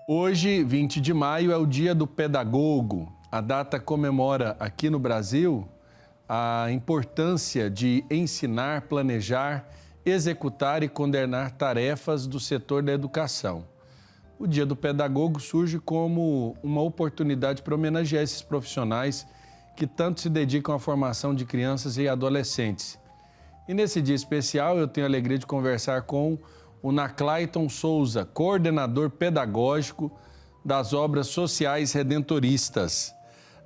Hoje, 20 de maio, é o Dia do Pedagogo. A data comemora aqui no Brasil a importância de ensinar, planejar, executar e coordenar tarefas do setor da educação. O Dia do Pedagogo surge como uma oportunidade para homenagear esses profissionais que tanto se dedicam à formação de crianças e adolescentes. E nesse dia especial eu tenho a alegria de conversar com o Naclayton Souza, coordenador pedagógico das obras sociais redentoristas.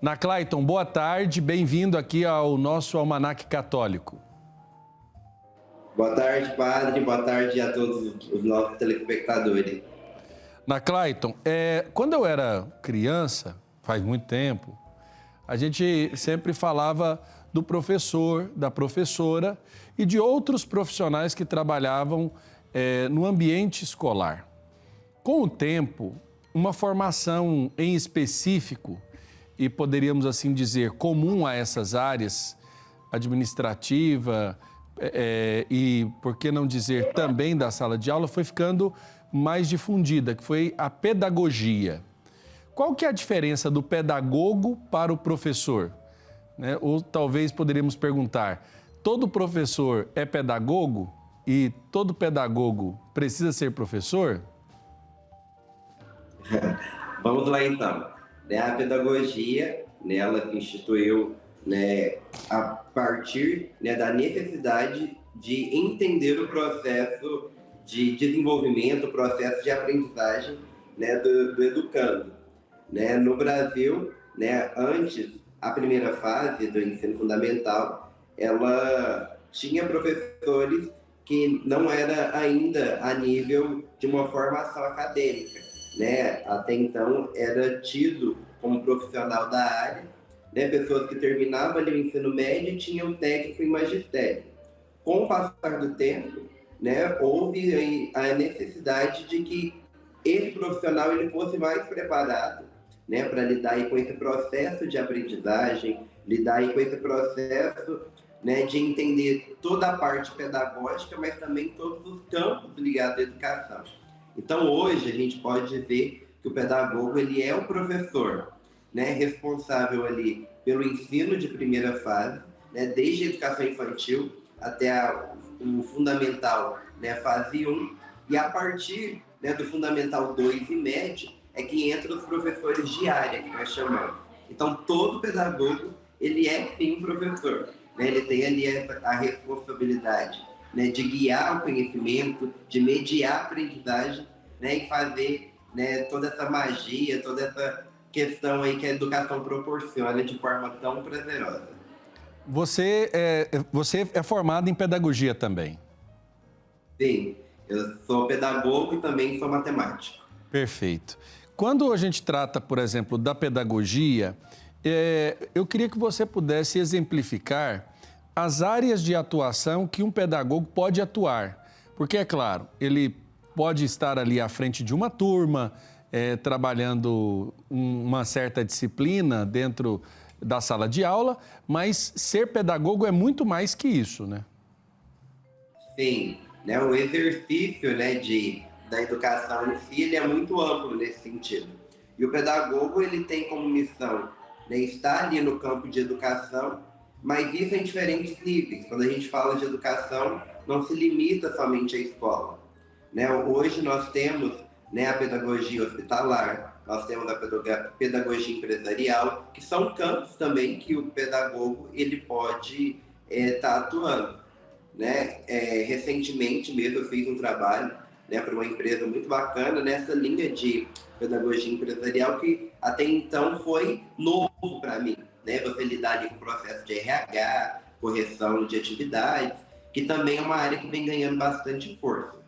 Naclayton, boa tarde, bem-vindo aqui ao nosso Almanaque Católico. Boa tarde, padre. Boa tarde a todos os nossos telespectadores. Naclayton, quando eu era criança, faz muito tempo, a gente sempre falava do professor, da professora e de outros profissionais que trabalhavam no ambiente escolar. Com o tempo, uma formação em específico, e poderíamos assim dizer, comum a essas áreas, administrativa e, por que não dizer, também da sala de aula, foi ficando mais difundida, que foi a pedagogia. Qual que é a diferença do pedagogo para o professor? Ou talvez poderíamos perguntar, todo professor é pedagogo e todo pedagogo precisa ser professor? Vamos lá então. A pedagogia, ela se instituiu a partir da necessidade de entender o processo de desenvolvimento, o processo de aprendizagem do educando. No Brasil, antes, a primeira fase do ensino fundamental, ela tinha professores que não era ainda a nível de uma formação acadêmica. Até então era tido como profissional da área, pessoas que terminavam ali o ensino médio e tinham técnico em magistério. Com o passar do tempo, houve aí a necessidade de que esse profissional ele fosse mais preparado para lidar aí com esse processo de aprendizagem, lidar aí com esse processo de entender toda a parte pedagógica, mas também todos os campos ligados à educação. Então, hoje, a gente pode ver que o pedagogo ele é o professor, responsável ali pelo ensino de primeira fase, desde a educação infantil até o fundamental, fase 1, e a partir do fundamental 2 e médio é que entram os professores de área, que nós chamamos. Então, todo pedagogo, ele é sim um professor, ele tem ali a responsabilidade de guiar o conhecimento, de mediar a aprendizagem, e fazer toda essa magia, toda essa questão aí que a educação proporciona de forma tão prazerosa. Você é formado em pedagogia também? Sim, eu sou pedagogo e também sou matemático. Perfeito. Quando a gente trata, por exemplo, da pedagogia, eu queria que você pudesse exemplificar as áreas de atuação que um pedagogo pode atuar. Porque, é claro, ele pode estar ali à frente de uma turma, trabalhando uma certa disciplina dentro da sala de aula, mas ser pedagogo é muito mais que isso, né? Sim, o exercício da educação em si ele é muito amplo nesse sentido. E o pedagogo ele tem como missão estar ali no campo de educação, mas isso em diferentes níveis. Quando a gente fala de educação, não se limita somente à escola. Hoje nós temos a pedagogia hospitalar, nós temos a pedagogia empresarial, que são campos também que o pedagogo ele pode estar atuando. Recentemente mesmo eu fiz um trabalho para uma empresa muito bacana nessa linha de pedagogia empresarial que até então foi novo para mim. Você lidar ali com o processo de RH, correção de atividades, que também é uma área que vem ganhando bastante força.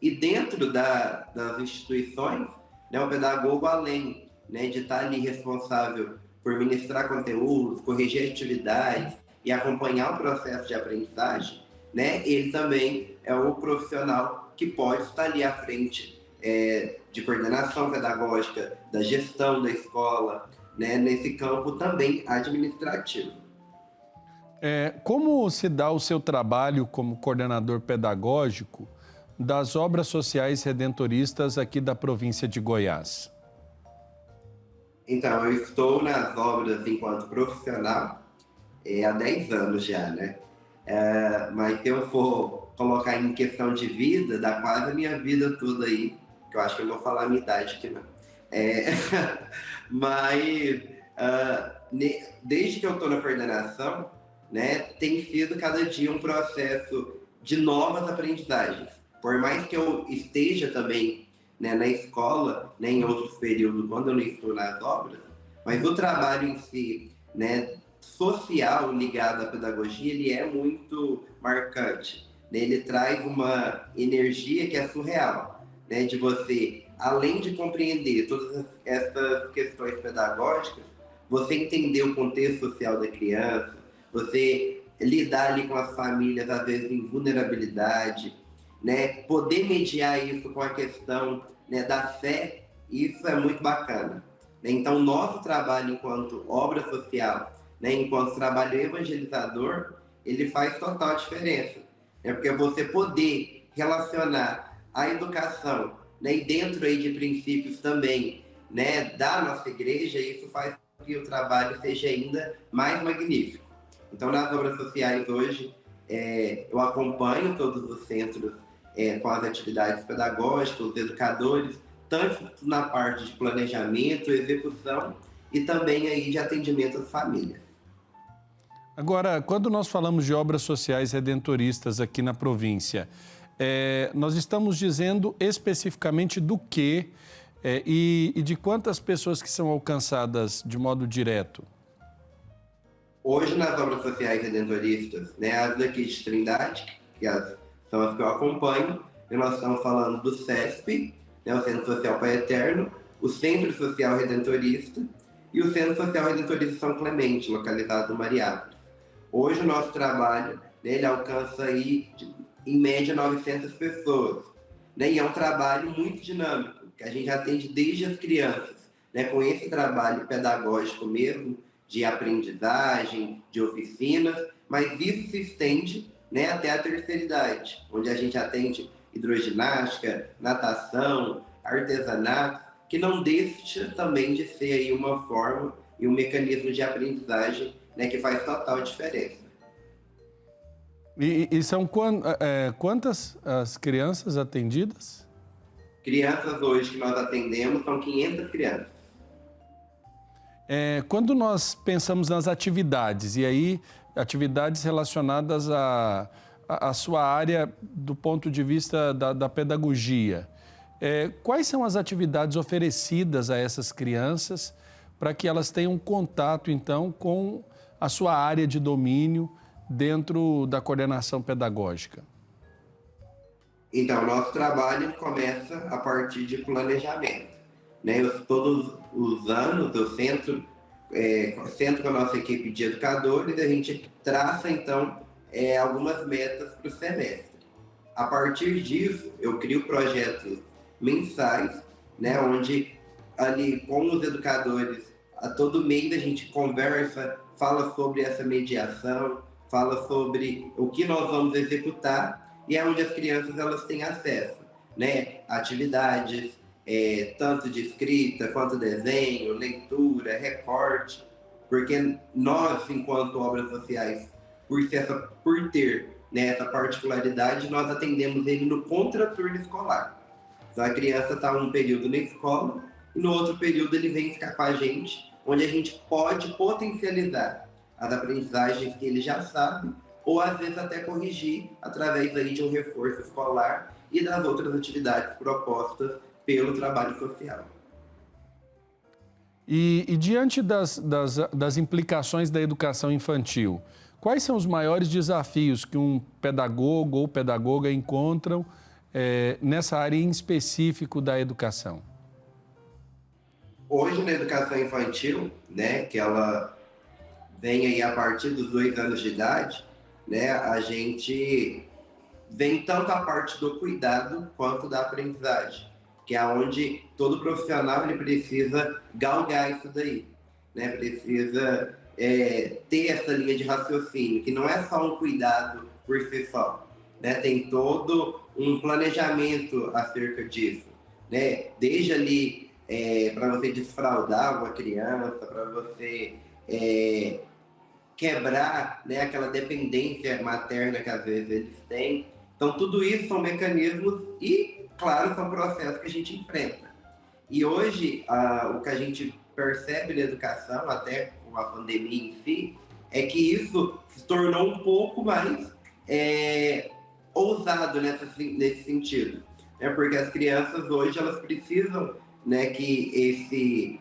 E dentro das instituições, o pedagogo, além de estar ali responsável por ministrar conteúdos, corrigir atividades e acompanhar o processo de aprendizagem, ele também é o profissional que pode estar ali à frente de coordenação pedagógica, da gestão da escola, nesse campo também administrativo. Como se dá o seu trabalho como coordenador pedagógico das obras sociais redentoristas aqui da província de Goiás? Então, eu estou nas obras enquanto profissional há 10 anos já, né? Mas se eu for colocar em questão de vida, dá quase a minha vida toda aí, que eu acho que eu vou falar a minha idade aqui, não. É, mas desde que eu estou na coordenação, né, tem sido cada dia um processo de novas aprendizagens. Por mais que eu esteja também, né, na escola, né, em outros períodos, quando eu não estou nas obras, mas o trabalho em si, né, social ligado à pedagogia, ele é muito marcante. Né? Ele traz uma energia que é surreal, né, de você, além de compreender todas essas questões pedagógicas, você entender o contexto social da criança, você lidar ali com as famílias, às vezes em vulnerabilidade, né? Poder mediar isso com a questão, né, da fé, isso é muito bacana. Né? Então, nosso trabalho enquanto obra social, né, enquanto trabalho evangelizador, ele faz total diferença. Né? Porque você poder relacionar a educação, né, e dentro aí de princípios também, né, da nossa igreja, isso faz com que o trabalho seja ainda mais magnífico. Então, nas obras sociais hoje, eu acompanho todos os centros com as atividades pedagógicas, os educadores, tanto na parte de planejamento, execução e também aí de atendimento às famílias. Agora, quando nós falamos de obras sociais redentoristas aqui na província, nós estamos dizendo especificamente do quê e de quantas pessoas que são alcançadas de modo direto? Hoje, nas obras sociais redentoristas, né, as daqui de Trindade, que são as que eu acompanho, e nós estamos falando do CESP, né, o Centro Social Pai Eterno, o Centro Social Redentorista e o Centro Social Redentorista São Clemente, localizado no Mariápolis. Hoje, o nosso trabalho, né, ele alcança aí, em média, 900 pessoas. Né, e é um trabalho muito dinâmico, que a gente atende desde as crianças, né, com esse trabalho pedagógico mesmo, de aprendizagem, de oficinas, mas isso se estende, né, até a terceira idade, onde a gente atende hidroginástica, natação, artesanato, que não deixa também de ser aí uma forma e um mecanismo de aprendizagem, né, que faz total diferença. E são quantas as crianças atendidas? Crianças hoje que nós atendemos são 500 crianças. Quando nós pensamos nas atividades, e aí atividades relacionadas à sua área do ponto de vista da pedagogia, quais são as atividades oferecidas a essas crianças para que elas tenham contato, então, com a sua área de domínio dentro da coordenação pedagógica? Então, nosso trabalho começa a partir de planejamento. Né? Todos os anos, eu sento com a nossa equipe de educadores e a gente traça, então, algumas metas para o semestre. A partir disso, eu crio projetos mensais, né? Onde, ali, com os educadores, a todo mês a gente conversa, fala sobre essa mediação, fala sobre o que nós vamos executar e é onde as crianças elas têm acesso, né? Atividades, tanto de escrita quanto desenho, leitura, recorte, porque nós, enquanto obras sociais, por ter, né, essa particularidade, nós atendemos ele no contraturno escolar. Então a criança está um período na escola e no outro período ele vem ficar com a gente, onde a gente pode potencializar as aprendizagens que ele já sabe ou às vezes até corrigir através aí de um reforço escolar e das outras atividades propostas pelo trabalho social. E diante das implicações da educação infantil, quais são os maiores desafios que um pedagogo ou pedagoga encontram nessa área em específico da educação? Hoje, na educação infantil, né, que ela vem aí a partir dos 2 anos de idade, né, a gente vem tanto a parte do cuidado quanto da aprendizagem, que é onde todo profissional ele precisa galgar isso daí, né? Precisa ter essa linha de raciocínio, que não é só um cuidado por si só, né, tem todo um planejamento acerca disso, né? Desde ali para você desfraldar uma criança, para você quebrar, né, aquela dependência materna que às vezes eles têm. Então, tudo isso são mecanismos e, claro, são processos que a gente enfrenta. E hoje, o que a gente percebe na educação, até com a pandemia em si, é que isso se tornou um pouco mais ousado nesse sentido. Né? Porque as crianças hoje, elas precisam, né, que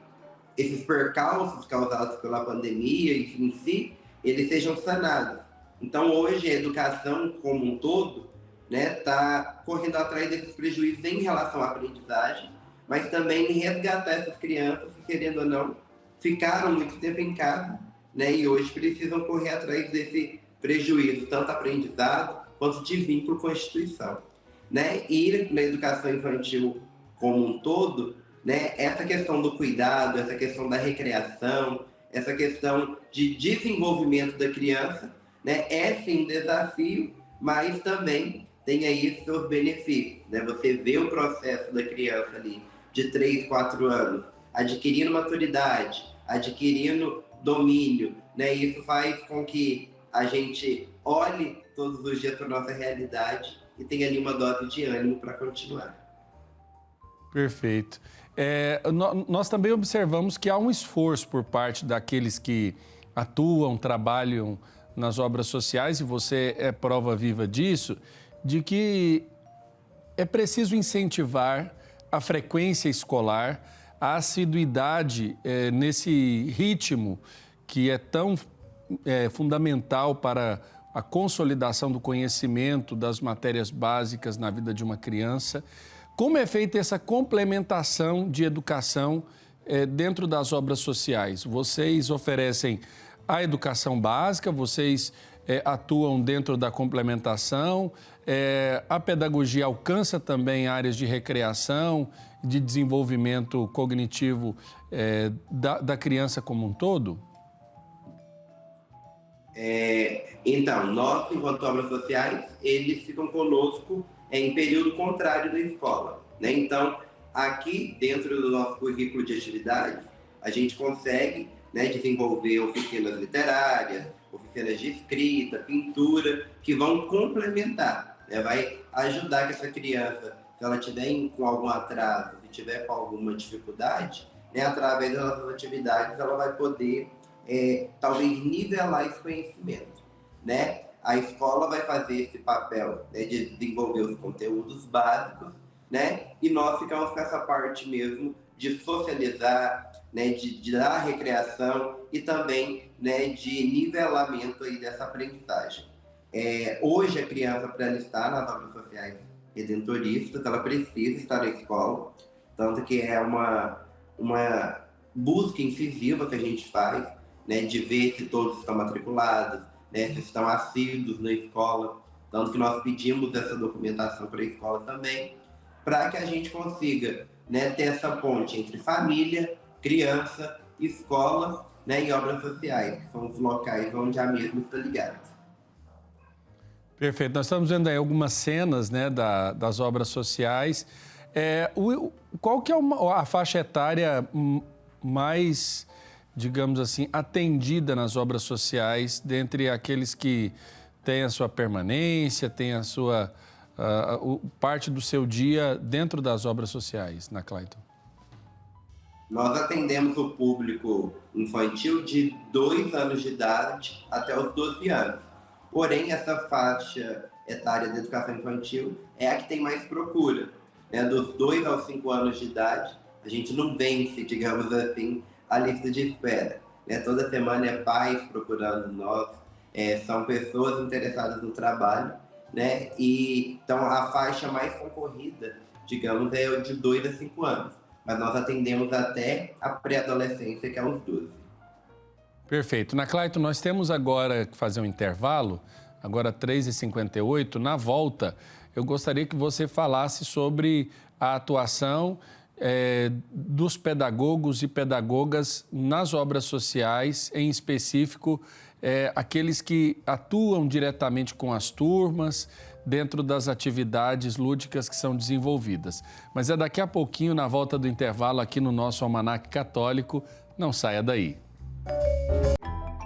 esses percalços causados pela pandemia em si, eles sejam sanados. Então, hoje, a educação como um todo, né, tá correndo atrás desses prejuízos em relação à aprendizagem, mas também em resgatar essas crianças que, querendo ou não, ficaram muito tempo em casa, né, e hoje precisam correr atrás desse prejuízo, tanto aprendizado quanto de vínculo com a instituição. Né? E na educação infantil como um todo, né, essa questão do cuidado, essa questão da recreação, essa questão de desenvolvimento da criança, né, é sim um desafio, mas também tem aí seus benefícios. Né? Você vê o processo da criança ali, de 3, 4 anos, adquirindo maturidade, adquirindo domínio, né? Isso faz com que a gente olhe todos os dias para a nossa realidade e tenha ali uma dose de ânimo para continuar. Perfeito. Nós também observamos que há um esforço por parte daqueles que atuam, trabalham nas obras sociais, e você é prova viva disso, de que é preciso incentivar a frequência escolar, a assiduidade nesse ritmo que é tão fundamental para a consolidação do conhecimento das matérias básicas na vida de uma criança. Como é feita essa complementação de educação dentro das obras sociais? Vocês oferecem a educação básica, vocês atuam dentro da complementação, a pedagogia alcança também áreas de recreação, de desenvolvimento cognitivo da criança como um todo? Então, nós, enquanto obras sociais, eles ficam conosco em período contrário da escola. Né? Então, aqui dentro do nosso currículo de atividades, a gente consegue, né, desenvolver oficinas literárias, oficinas de escrita, pintura, que vão complementar, né? Vai ajudar que essa criança, se ela tiver com algum atraso, se tiver com alguma dificuldade, né, através das nossas atividades, ela vai poder, talvez, nivelar esse conhecimento. Né? A escola vai fazer esse papel, né, de desenvolver os conteúdos básicos, né? E nós ficamos com essa parte mesmo de socializar, né, de dar recreação e também, né, de nivelamento aí dessa aprendizagem. Hoje a criança, para ela estar nas obras sociais redentoristas, ela precisa estar na escola, tanto que é uma busca incisiva que a gente faz, né, de ver se todos estão matriculados, né, se estão assíduos na escola, tanto que nós pedimos essa documentação para a escola também, para que a gente consiga, né, ter essa ponte entre família, criança, escola, né, e obras sociais, que são os locais onde a mesma está ligada. Perfeito. Nós estamos vendo aí algumas cenas, né, das obras sociais. Qual que é a faixa etária mais, digamos assim, atendida nas obras sociais, dentre aqueles que têm a sua permanência, têm a sua parte do seu dia dentro das obras sociais, na Clayton? Nós atendemos o público infantil de 2 anos de idade até os 12 anos. Porém, essa faixa etária da educação infantil é a que tem mais procura. Né? Dos 2 aos 5 anos de idade, a gente não vence, digamos assim, a lista de espera. Né? Toda semana é pais procurando nós, são pessoas interessadas no trabalho, né? E então a faixa mais concorrida, digamos, é o de 2 a 5 anos. Mas nós atendemos até a pré-adolescência, que é os 12. Perfeito. Na Clayton, nós temos agora que fazer um intervalo, agora 3h58. Na volta, eu gostaria que você falasse sobre a atuação dos pedagogos e pedagogas nas obras sociais, em específico aqueles que atuam diretamente com as turmas, dentro das atividades lúdicas que são desenvolvidas. Mas é daqui a pouquinho, na volta do intervalo, aqui no nosso Almanaque Católico. Não saia daí.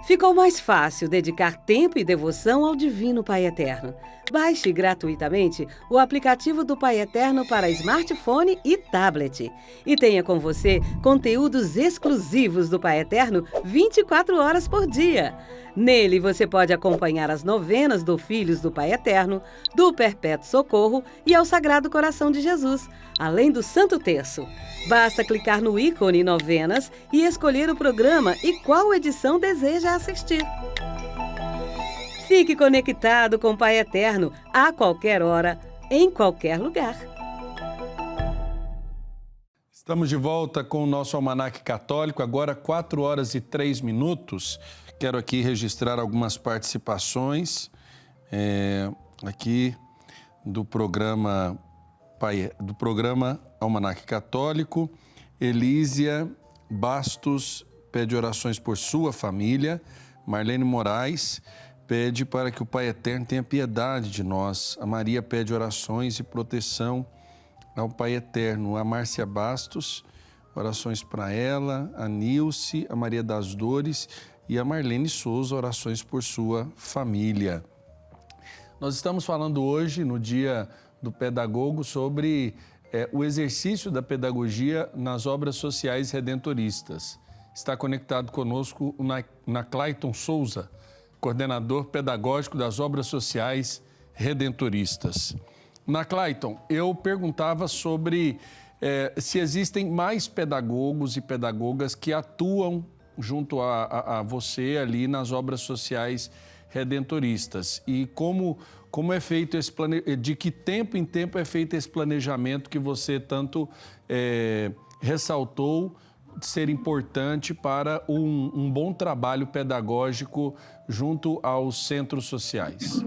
Ficou mais fácil dedicar tempo e devoção ao Divino Pai Eterno. Baixe gratuitamente o aplicativo do Pai Eterno para smartphone e tablet. E tenha com você conteúdos exclusivos do Pai Eterno 24 horas por dia. Nele você pode acompanhar as novenas do Filhos do Pai Eterno, do Perpétuo Socorro e ao Sagrado Coração de Jesus, além do Santo Terço. Basta clicar no ícone Novenas e escolher o programa e qual edição deseja assistir. Fique conectado com o Pai Eterno a qualquer hora, em qualquer lugar. Estamos de volta com o nosso Almanaque Católico, agora 4 horas e 3 minutos. Quero aqui registrar algumas participações aqui do programa Almanaque Católico. Elísia Bastos pede orações por sua família. Marlene Moraes pede para que o Pai Eterno tenha piedade de nós. A Maria pede orações e proteção ao Pai Eterno. A Márcia Bastos, orações para ela. A Nilce, a Maria das Dores e a Marlene Souza, orações por sua família. Nós estamos falando hoje, no Dia do Pedagogo, sobre o exercício da pedagogia nas obras sociais redentoristas. Está conectado conosco o Clayton Souza, coordenador pedagógico das obras sociais redentoristas. Clayton, eu perguntava sobre se existem mais pedagogos e pedagogas que atuam junto a você ali nas obras sociais redentoristas e como é feito esse de que tempo em tempo é feito esse planejamento que você tanto ressaltou ser importante para um bom trabalho pedagógico junto aos centros sociais.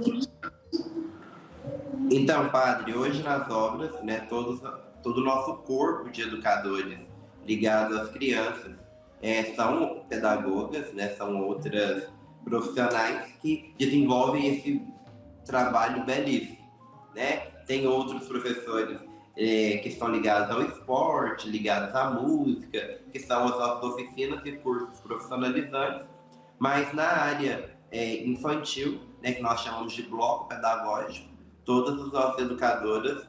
Então, padre, hoje nas obras, todo o nosso corpo de educadores ligados às crianças são pedagogas, são outras profissionais que desenvolvem esse trabalho belíssimo, Tem outros professores que estão ligados ao esporte, ligados à música, que são as nossas oficinas e cursos profissionalizantes, mas na área infantil, que nós chamamos de bloco pedagógico, todas as nossas educadoras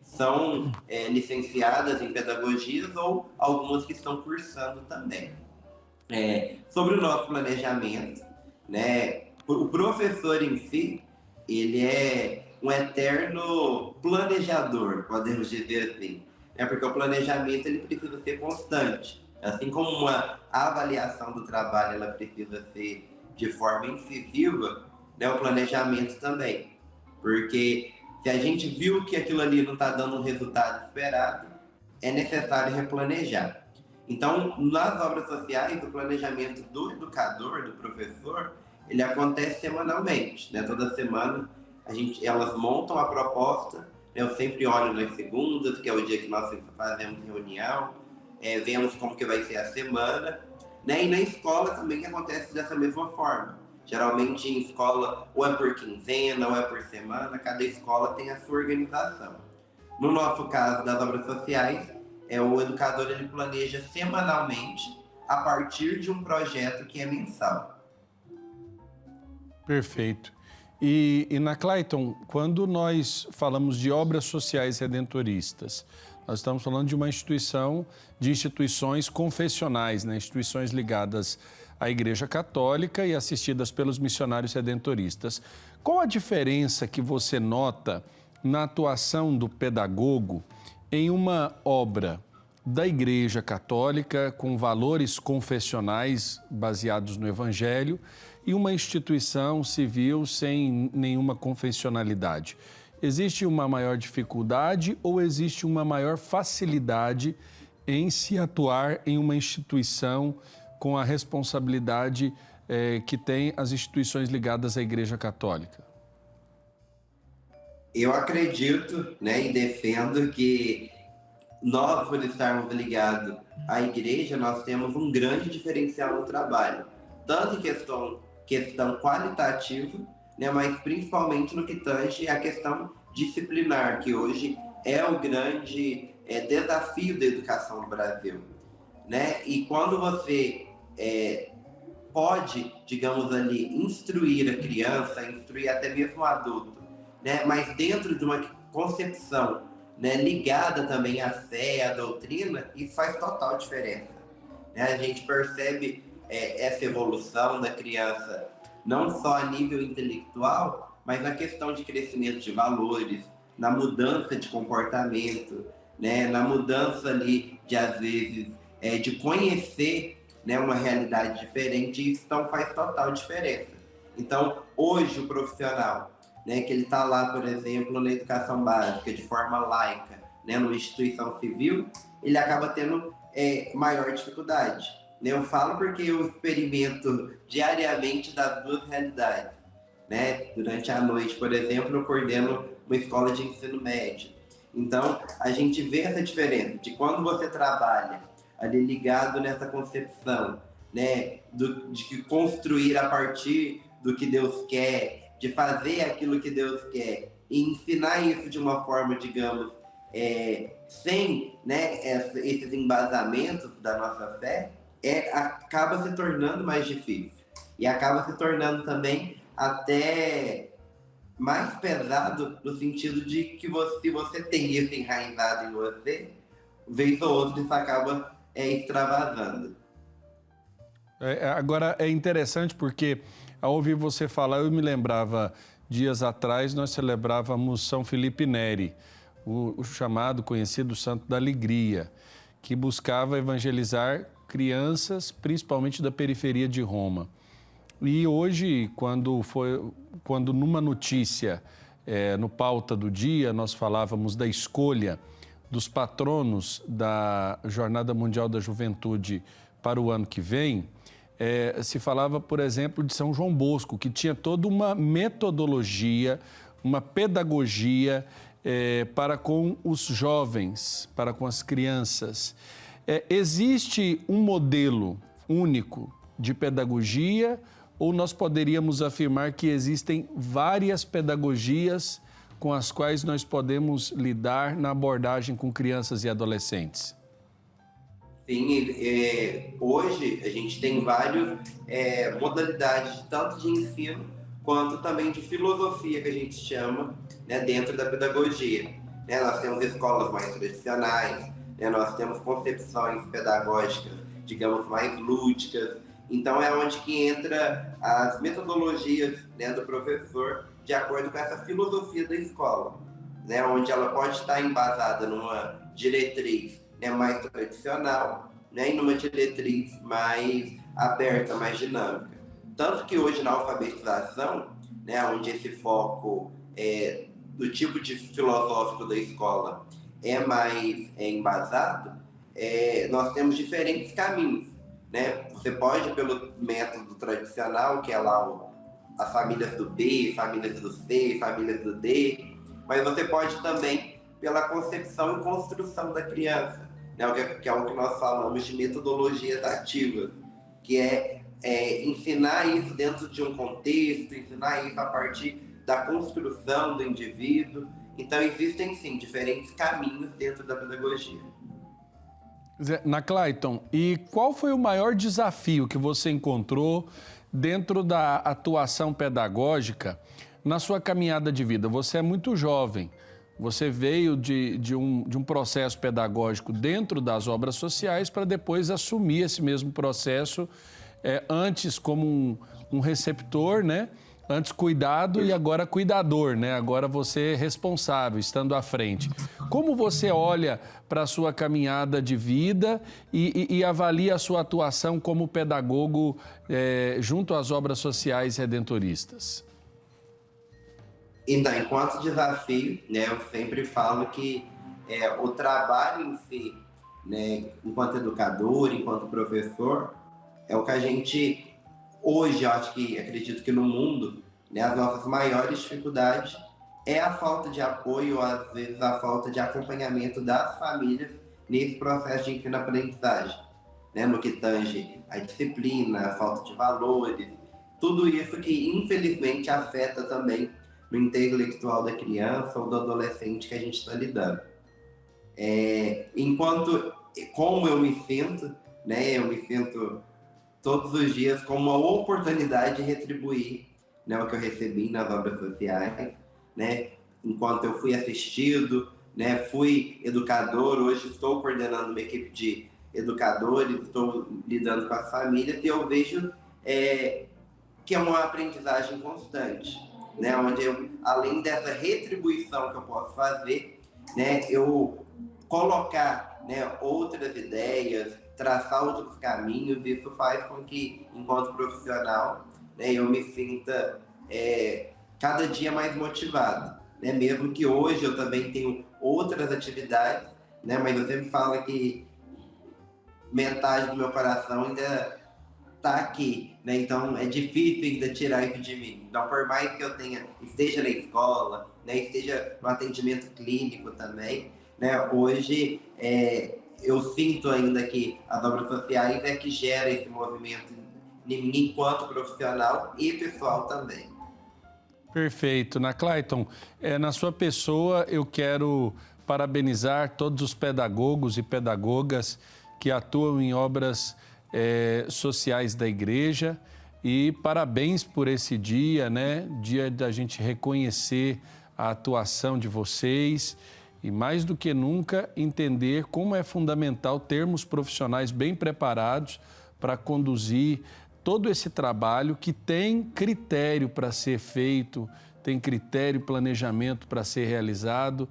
são licenciadas em pedagogias ou algumas que estão cursando também. Sobre o nosso planejamento, o professor em si, ele é um eterno planejador, podemos dizer assim, porque o planejamento ele precisa ser constante, assim como uma avaliação do trabalho ela precisa ser de forma incisiva, o planejamento também, porque se a gente viu que aquilo ali não está dando um resultado esperado, é necessário replanejar. Então, nas obras sociais, o planejamento do educador, do professor, ele acontece semanalmente, Toda semana elas montam a proposta, eu sempre olho nas segundas, que é o dia que nós fazemos reunião, vemos como que vai ser a semana, E na escola também acontece dessa mesma forma. Geralmente em escola ou é por quinzena ou é por semana, cada escola tem a sua organização. No nosso caso das obras sociais, o educador ele planeja semanalmente a partir de um projeto que é mensal. Perfeito. E Clayton, quando nós falamos de obras sociais redentoristas, nós estamos falando de uma instituições confessionais, instituições ligadas à Igreja Católica e assistidas pelos missionários redentoristas. Qual a diferença que você nota na atuação do pedagogo em uma obra da Igreja Católica com valores confessionais baseados no Evangelho e uma instituição civil sem nenhuma confessionalidade? Existe uma maior dificuldade ou existe uma maior facilidade em se atuar em uma instituição com a responsabilidade que tem as instituições ligadas à Igreja Católica? Eu acredito, e defendo que nós, por estarmos ligados à Igreja, nós temos um grande diferencial no trabalho, tanto em questão questão qualitativa, né, mas principalmente no que tange a questão disciplinar, que hoje é o grande desafio da educação no Brasil, né? E quando você pode, digamos ali, instruir a criança, instruir até mesmo o adulto, né? Mas dentro de uma concepção, né, ligada também à fé, à doutrina, isso faz total diferença, né? A gente percebe essa evolução da criança, não só a nível intelectual, mas na questão de crescimento de valores, na mudança de comportamento, né, na mudança ali de, às vezes, de conhecer, né, uma realidade diferente, e isso então faz total diferença. Então, hoje o profissional, né, que ele está lá, por exemplo, na educação básica, de forma laica, né, numa instituição civil, ele acaba tendo maior dificuldade. Eu falo porque eu experimento diariamente das duas realidades, né? Durante a noite, por exemplo, eu coordeno uma escola de ensino médio. Então, a gente vê essa diferença de quando você trabalha ali ligado nessa concepção, né, de construir a partir do que Deus quer, de fazer aquilo que Deus quer e ensinar isso de uma forma, digamos, sem, né, esses embasamentos da nossa fé, acaba se tornando mais difícil e acaba se tornando também até mais pesado, no sentido de que se você tem isso enraizado em você, vez ou outra isso acaba extravasando. Agora é interessante porque ao ouvir você falar, eu me lembrava, dias atrás nós celebrávamos São Felipe Neri, o chamado, conhecido Santo da Alegria, que buscava evangelizar crianças, principalmente da periferia de Roma. E hoje, quando numa notícia, no pauta do dia, nós falávamos da escolha dos patronos da Jornada Mundial da Juventude para o ano que vem, se falava, por exemplo, de São João Bosco, que tinha toda uma metodologia, uma pedagogia para com os jovens, para com as crianças. Existe um modelo único de pedagogia ou nós poderíamos afirmar que existem várias pedagogias com as quais nós podemos lidar na abordagem com crianças e adolescentes? Sim, hoje a gente tem várias modalidades, tanto de ensino quanto também de filosofia, que a gente chama, né, dentro da pedagogia. Nós temos escolas mais tradicionais, nós temos concepções pedagógicas, digamos, mais lúdicas. Então é onde que entra as metodologias, né, do professor, de acordo com essa filosofia da escola, né, onde ela pode estar embasada numa diretriz, né, mais tradicional, né, e numa diretriz mais aberta, mais dinâmica. Tanto que hoje na alfabetização, né, onde esse foco do tipo de filosófico da escola é mais embasado, nós temos diferentes caminhos, né? Você pode ir pelo método tradicional, que é lá as famílias do B, famílias do C, famílias do D, mas você pode também pela concepção e construção da criança, né? Que é o que nós falamos de metodologias ativas, que é ensinar isso dentro de um contexto, ensinar isso a partir da construção do indivíduo. Então, existem, sim, diferentes caminhos dentro da pedagogia. Na Clayton, e qual foi o maior desafio que você encontrou dentro da atuação pedagógica na sua caminhada de vida? Você é muito jovem, você veio de um processo pedagógico dentro das obras sociais para depois assumir esse mesmo processo, antes como um receptor, né? Antes cuidado e agora cuidador, né? Agora você é responsável, estando à frente. Como você olha para a sua caminhada de vida e avalia a sua atuação como pedagogo junto às obras sociais redentoristas? Então, enquanto desafio, né, eu sempre falo que o trabalho em si, né, enquanto educador, enquanto professor, é o que a gente... Hoje, eu acredito que no mundo, né, as nossas maiores dificuldades é a falta de apoio, às vezes a falta de acompanhamento das famílias nesse processo de ensino-aprendizagem, né, no que tange a disciplina, a falta de valores, tudo isso que infelizmente afeta também no intelectual da criança ou do adolescente que a gente está lidando. Como eu me sinto, né, eu me sinto todos os dias como uma oportunidade de retribuir, né, o que eu recebi nas obras sociais, né, enquanto eu fui assistido, né, fui educador, hoje estou coordenando uma equipe de educadores, estou lidando com as famílias e eu vejo que é uma aprendizagem constante, né, onde eu, além dessa retribuição que eu posso fazer, né, eu colocar, né, outras ideias, traçar outros caminhos, isso faz com que, enquanto profissional, né, eu me sinta cada dia mais motivado, né, mesmo que hoje eu também tenho outras atividades, né, mas eu sempre falo que metade do meu coração ainda está aqui, né? Então é difícil ainda tirar isso de mim. Então, por mais que eu esteja na escola, né, esteja no atendimento clínico também, né, hoje eu sinto ainda que as obras sociais é que gera esse movimento em mim enquanto profissional e pessoal também. Perfeito. Na Clayton, na sua pessoa eu quero parabenizar todos os pedagogos e pedagogas que atuam em obras sociais da igreja e parabéns por esse dia, né? Dia da gente reconhecer a atuação de vocês e mais do que nunca entender como é fundamental termos profissionais bem preparados para conduzir todo esse trabalho que tem critério para ser feito, tem critério e planejamento para ser realizado.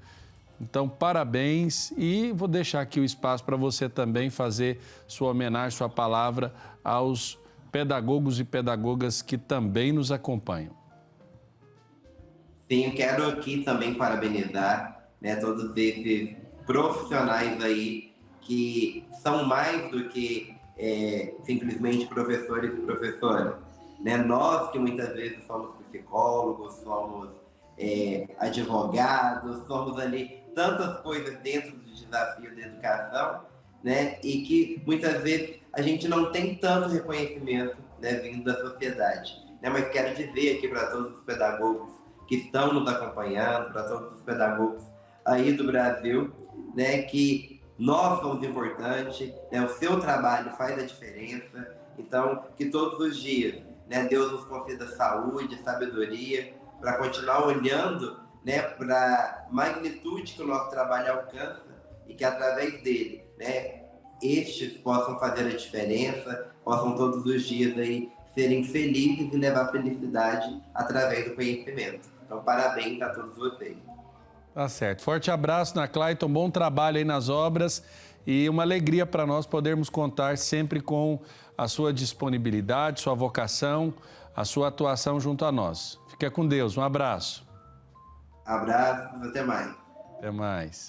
Então, parabéns e vou deixar aqui o espaço para você também fazer sua homenagem, sua palavra aos pedagogos e pedagogas que também nos acompanham. Sim, quero aqui também parabenizar, né, todos esses profissionais aí que são mais do que simplesmente professores e professoras. Né? Nós que muitas vezes somos psicólogos, somos advogados, somos ali tantas coisas dentro do desafio da educação, né? E que muitas vezes a gente não tem tanto reconhecimento, né, vindo da sociedade. Né? Mas quero dizer aqui para todos os pedagogos que estão nos acompanhando, para todos os pedagogos aí do Brasil, né, que nós somos importantes, né, o seu trabalho faz a diferença, então que todos os dias, né, Deus nos conceda saúde, sabedoria, para continuar olhando, né, para a magnitude que o nosso trabalho alcança e que através dele, né, estes possam fazer a diferença, possam todos os dias aí serem felizes e levar felicidade através do conhecimento. Então, parabéns a todos vocês. Tá certo. Forte abraço na Clayton, bom trabalho aí nas obras e uma alegria para nós podermos contar sempre com a sua disponibilidade, sua vocação, a sua atuação junto a nós. Fica com Deus, um abraço. Abraço, até mais. Até mais.